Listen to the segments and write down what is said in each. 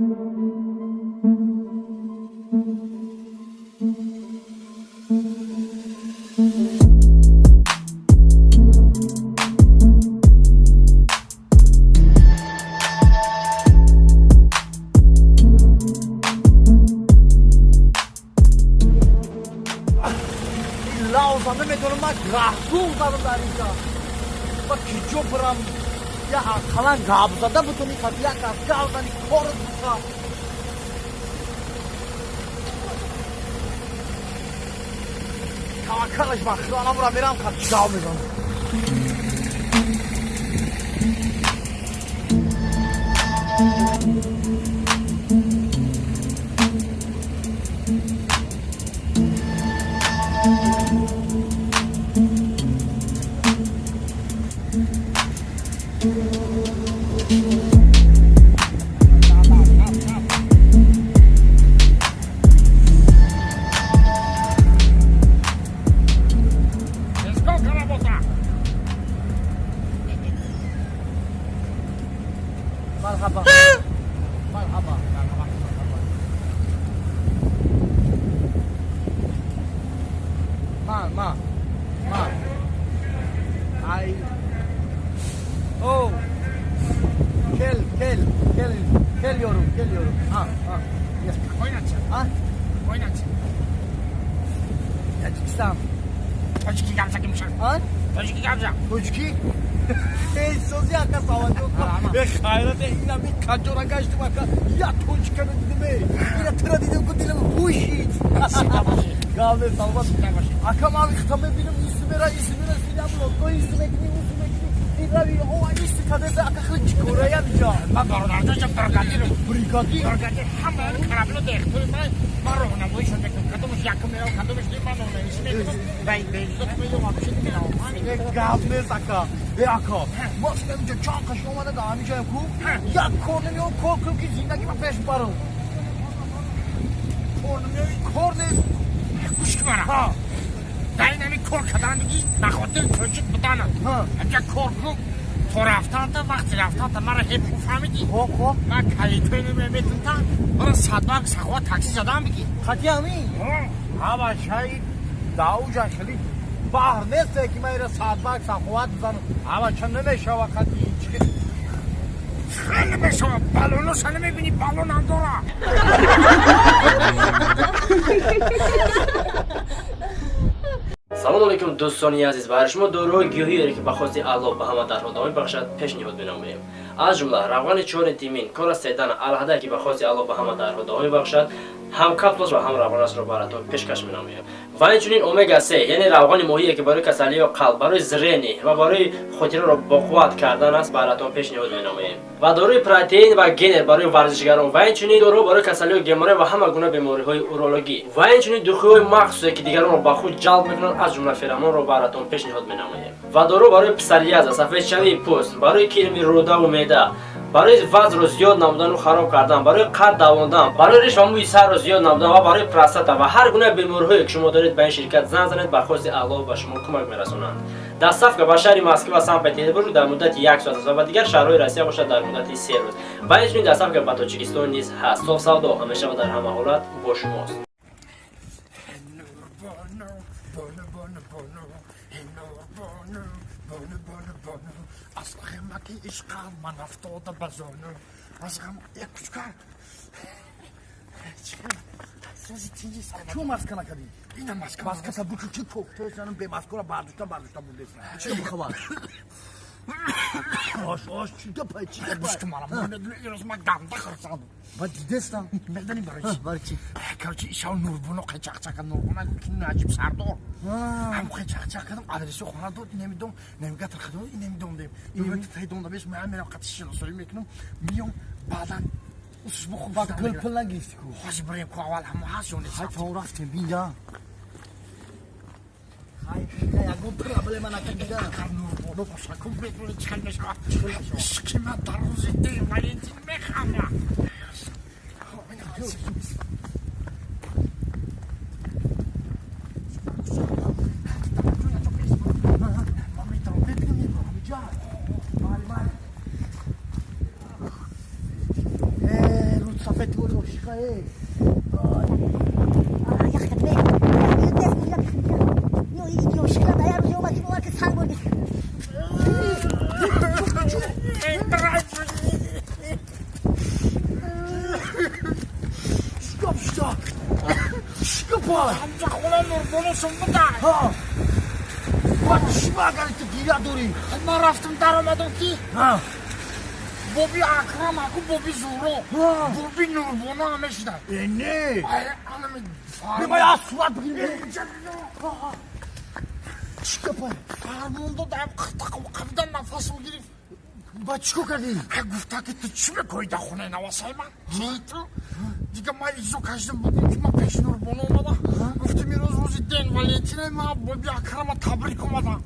Laosanda metronom mak rahsum zardarinja. Bak kicho pram ya kalan gabzada butuni khatiya ka gavdani kordusa. Arkadaş bak şu ana bura beram kat gavmezam. Merhaba. Merhaba. Ma. Ay. Oh. Geliyorum. Ha. Yes. Oynatacağım. Ha? Oynatacağım. Tacikistan. Taciki yapacak imşan. Ha? Taciki yapacak. Taciki. Hey, sozi aka savancı. Hayret ehina bir kaçora kaçtı baka. Ya Tacika'nın dedim. Yine tıra dedim ki dilim bu işi. Gavle salvat. Akam abi kıtamı bilim İzmir'e filan bu. O İzmir'e İdravi o ayısı kadese akaklı çıkıyor ya bir can. Ben oralarda çok brigadirim. Brigadier. Brigadir hemen karabını değiştirdim. Ben ona bu işe bekliyorum. Kadınmış yakınmıyor. Kadınmış değil ben ona işime gidiyorum. Ben tutmuyorum abi şimdi ben o. Gavle saka. Ve aka. Başka bir can kaşı olmadı da amca yok. Ya kornum yok korkum ki zindagi bak beş barıl. Kornes. Kuş gibi bana. Ha. Dynamik korkadan değil. Nakotun çocuk bu tane. Ha. Ancak korku taraftan da vakti raftan da mara hep ufamidi. Hop. Ben kaliteli Mehmet'in ta bana sadbak sakva taksi adam biki. Katya mi? Ama şahit Davuca şeli bahar neyse ki meyre saatbak sakovat zanı. Ama çanneme şavakati çıkı. Sen mi şu balonu sen mi beni balon andora? салому алейкум дӯстони азиз бар шумо дорои гиёҳие ки ба хости аллоҳ ба ҳама дар одамӣ бахшад пешниҳод менамоем аз ҷумла равғани чори тимин кора седан алаҳда ки ба хости аллоҳ ба ҳама дар одамӣ бахшад ҳам каплос ва ҳам равғанашро баратон пешкаш менамоем ва инчунин омега 3 яъне равғани моҳие ки барои касалиҳои қалб барои зрени ва барои хотираро боқувват кардан аст баратон пешниҳод менамоем ва дорои протеин ва генер барои варзишгарон ва инчунин дору барои касалиҳои геморой ва ҳама гуна бемориҳои урологӣ ва инчунин духиҳои махсусе ки дигаронро ба худ ҷалб мекунанд аз ҷумла феромонро баратон пешниҳод менамоем ва дору барои псориаза сафедшавии пӯст барои кирми рӯдаву меъда барои вазнро зиёд намудану хароб кардан барои қад давондан барои риш ва мӯи сарро зиёд намудан ва барои простата ва ҳар гуна бемориҳое ки шумо доред ба ин ширкат зан занед ба хости аллоҳ ба шумо кӯмак мерасонанд доставка ба шаҳри москва санкт-петербург дар муддати 1 соат аст ва ба дигар шаҳрҳои россия бошад дар муддати 3 рӯз ва инчунин доставка ба тоҷикистон низ ҳаст соф савдо ҳамеша ва дар ҳама ҳолат бо шумост Aslıqəməki işqal manaftoda bazonu. Azğam ekuşka. Siz ikinci sana. Şu maskana kadın. Yine maska. Maska tabu küçük çok. Teyzenin be maskora barduşta buradasın. Çıkın bu kavar. Hoş çiğde pay. Düştüm alam. Bunu diyoruz maganda kırsan. Bak destan. Merdani barış. Barçı. Karşı işal nur bunu kaçak nur buna kim acip sardı. Hem kaçak kadın adresi xona do inemidom. Navigator xadon inemidom deyim. İnemidom taydonda beş müamele qatışını söylemek milyon badan usbu Bak gırpınla geçtik o. Hoş buraya kuaval hem hasyon. Hay fotoğraften bin ya. Hay ya gırpınla bile bana kadar. Bunu başa komplet böyle çıkarmış. Kime daruz ettiğim Valentin Mekhamla. سفید بود و شکایه یخت به یا یکی شکل دایر رو اومدی با که سنگ بردی شکاپ پای همجا خونه نوربانو سنبوده ها باید چی بگردی تو گیره داری ما رفتم در آمدم که ها بابی اکرم اکو بابی زورو بابی نوربانو همه شدن نه همه ببای از صورت بگیریم شکاپ پای فرمونده دایم قبیدن نفس میگیریم با چیکو کردی؟ گفته که تو چی میکنی در خونه نواسای من؟ چی تو؟ دیگه من ایزو کشیدم بودیم که من پیش نوربانو اومده گفتیم این روز دین ولنتینه من بابی اکرم تبریک اومده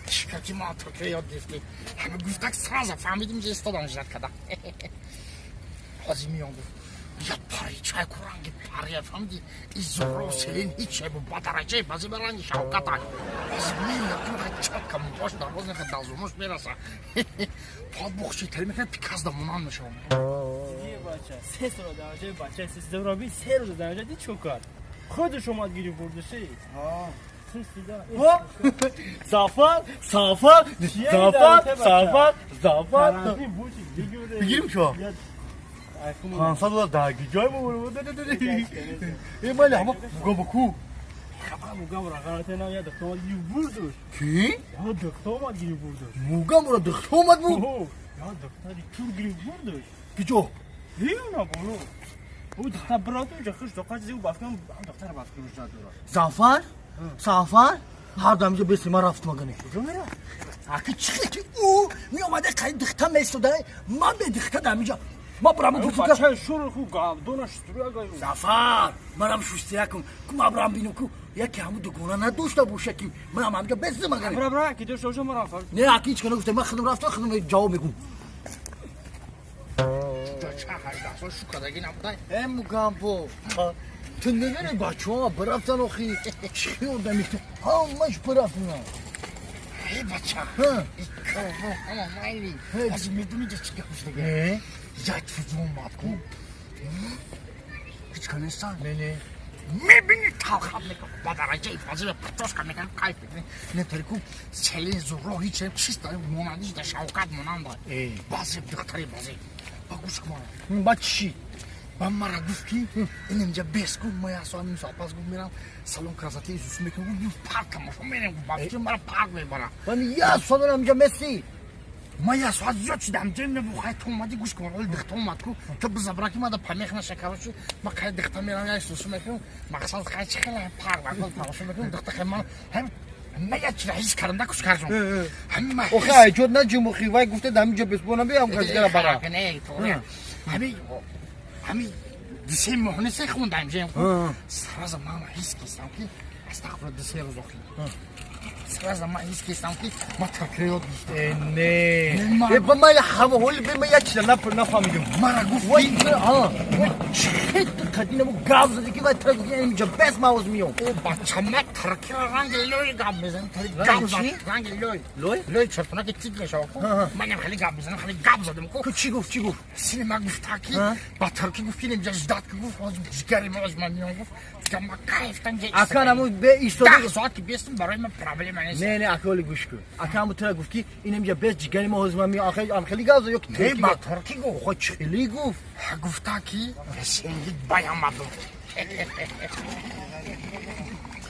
چیکار که ما ترکیه یاد گرفتیم همه گفته که سرازه فهمیدیم که استادان جد کده حاضی میان گفت یا پاری چای کرانگی پاری فهمیدی این زورو سلین هیچه با درجه بازی برانی شوکت های از میلیون که چای کم باش در باز نخد دازومش میرسه پا بخشی تری میکنه پیکاز دمونان میشه دیگه بچه 3 سال درجه بچه سیستم 3 روز درجه دی چوکار خود شما گیری بردشه زافر زافر زافر زافر زافر بگیریم شو 500 دلار درگی جای ما این مالی همه بگو بکو موگم را قرارت نمیاد دکتر اومد گیری بردش کی؟ یا دکتر اومد گیری بردش موگم را دخت اومد بود یا دکتری تور گیری بردش کجا؟ هیونا بولو او دکتر برات اونجا خوش دکتر چیزی بافکم دکتر باز کروش داد زافر زافر هر دم اینجا بیستی من رفت مگنه کجا میره؟ اکی چیه که او می اومده خیلی دختر میستوده من به دختر دم اینجا ما برام گفتم بچه شروع خوب گام دونش تو گایم زافر منم شوستیا کن کو ما برام بینم کو یکی همون دکونه نداشته باشه که منم همینجا بیستی مگنه برا برا کی تو شوشو مرا فرض نه اکی هیچ کنه گفته من خودم رفتم خودم جواب میگم چه هایی دستان شو کدگی نبوده موگم بو تو نمیره بچه ها برفتن آخی چی اونده میکنه همش برفتن ای بچه ها این کارو همه مایلی از میدونی چه گفت دیگه یک فیزو اومد کن هیچ کنستان نه میبینی تاخب میکنم با درجه ایفازی به پتوش کن میکنم کایف بکنی نتاری کن سلین زورو هیچ چیست داره مونادیش در شوکت مونان داره بازی دختری بازی با گوش کمان با چی؟ با مرا گفت که این اینجا بیس کن ما یه سال نیم سال پس گفت میرم سالون کراساتی ایزوس میکنم گفت پارک ماشو میرم با فکر مرا پارک میبرم من یه سال دارم اینجا مسی ما یه ساعت زیاد شدم جیم نبوخای تو اومدی گوش کن ولی دختر اومد کو تو بزبراکی ما دا پمیخ نشکرشی ما خیلی دختر میرم یه ایزوس میکنم مقصد خیلی چه خیلی پارک وقت تماشا میکنم دختر خیلی من هم نه یه چیزی هیچ کردم نکوش کردم همین آخه ایجاد نجیم خی وای گفته دم اینجا بسپونم بیام کاسگرا برا نه تو همین دیسه مهندسی خوندم جیم سراز ماما هیچ کیستم که استغفر دیسه روز اخیر سراز ما هیچ کیستم که ما تکریات نه با ما هوا هول به ما یه چیز نفهمیدم مرا گفت وای ها چه قدینه مو گاز زدی که وای ترک اینجا بس ماوز میام بچه ما ترکی رنگ لوی گاب میزنم رنگ لوی چرتونه که تیک نشو منم خیلی گاب میزنم خیلی گاب زدم کو چی گفت سینما گفت که با ترکی گفت که اینجا جداد گفت از جگری ما از من میام گفت که ما کایفتن جای اکانمو به ایستاده 10 ساعت که بیستم برای من پرابلم نیست نه اکالی گوش کن اکامو تو گفت که اینم یه بس جگری ما از من می آخه ام خیلی گاز یک نه با ترکی گفت خود چلی گفت گفت که سنگید بیام بابا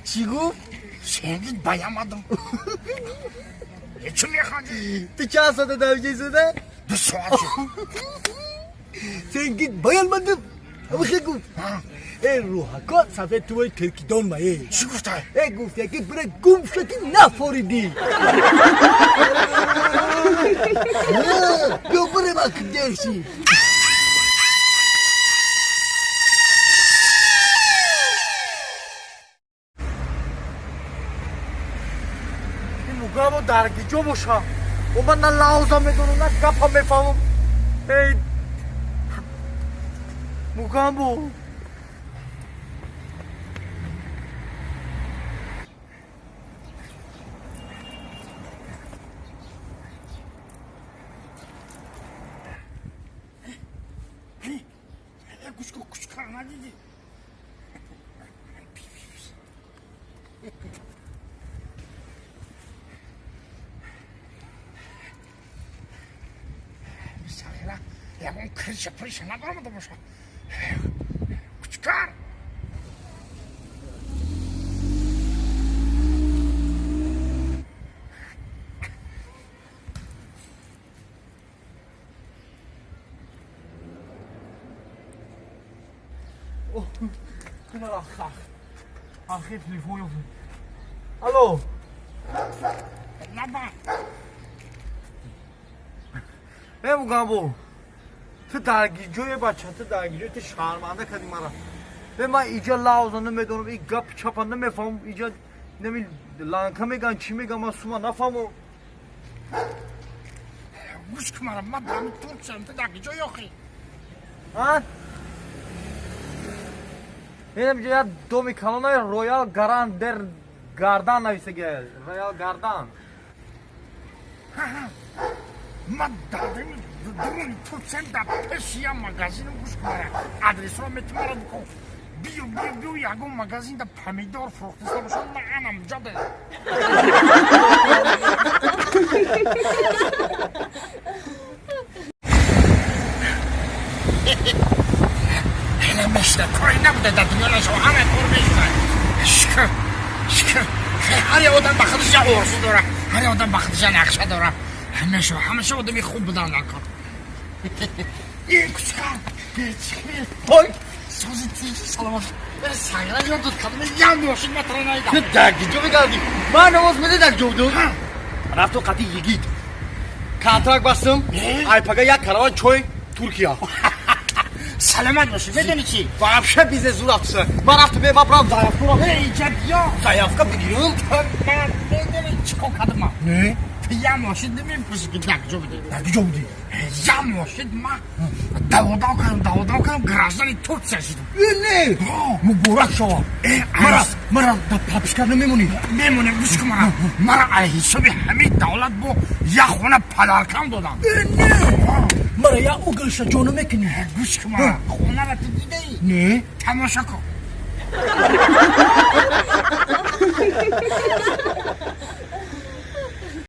چی گفت سنگید بیام آدم چه میخوادی تو چه ساعت درجه زده 2 ساعت سنگید بیان مدم اما خیلی گفت ای روحکا صفحه توی ترکی دان مایه چی گفته؟ ای گفته که برای گم شدی نفوریدی بیا برای ما کدرشی این مگامو درگی جو باشم و من نه لحظه میدونم نه کپا میفهمم ای مگامو گوش کن کچ کار ندیدی Misafirler, ya bunun kırışı pırışı ne var mı da boşa? Küçükler! Afiyet telefon yok. Alo. Ne var? Ben bu gabo. تو درگیجوی بچه تو درگیجوی تو شرمنده کردی مرا به من اینجا لازم نمیدونم این گپ چپا نمیفهم اینجا نمی لانکا میگن چی میگن من سوما نفهمم گوش کن مرا من دارم ترکشم تو درگیجو یاخی ها benim ya domi kanalına Royal Garan der Gardan neyse gel Royal Gardan من دارم دارم ترکشم در پشیا مغازین گوش کن مرا آدرس رو میتونم بکن بیو یاگون مغازین در پمیدور فروخته باشم من انم جاده Eləmişdə, koyuna bu da dünyalar şu hamı kurmuşlar. Şükür. Her odan bakılacak uğursuz ora. Her odan bakılacak nakşa ora. Həmişə o da bir خوب budan lankar. İyi küçükler. Oy Sözü teyze salamat. Ben sayılar yok tutkadım. Yan boşun matranaydı. تو درگیجوی کردی من نماز میده در جودو رفت و قطعی یگید کانترک bastım Aypaga ya karavan çoy Türkiye Salamat boşun. Bedeni ki. Вообще bize zor atsa ben raftu be babram zayafka Hey yok. zayafka biliyorum Ben bedeni çıkokadım ha. ne? Yan boşun demeyeyim pısı ki dakika bir درگیجو بودی Yan boşun ma. Davada okuyum. Garajdan Türk sesidim. ne? mübarek şova mara da papişkarlı memuni میمونه گوش کن مرا علیه حسابی همه دولت بو یه خونه پدرکم دادم mara ya o gülşe canı mekini گوش کن مرا خونه را تو دیده ای ne? تماشا کن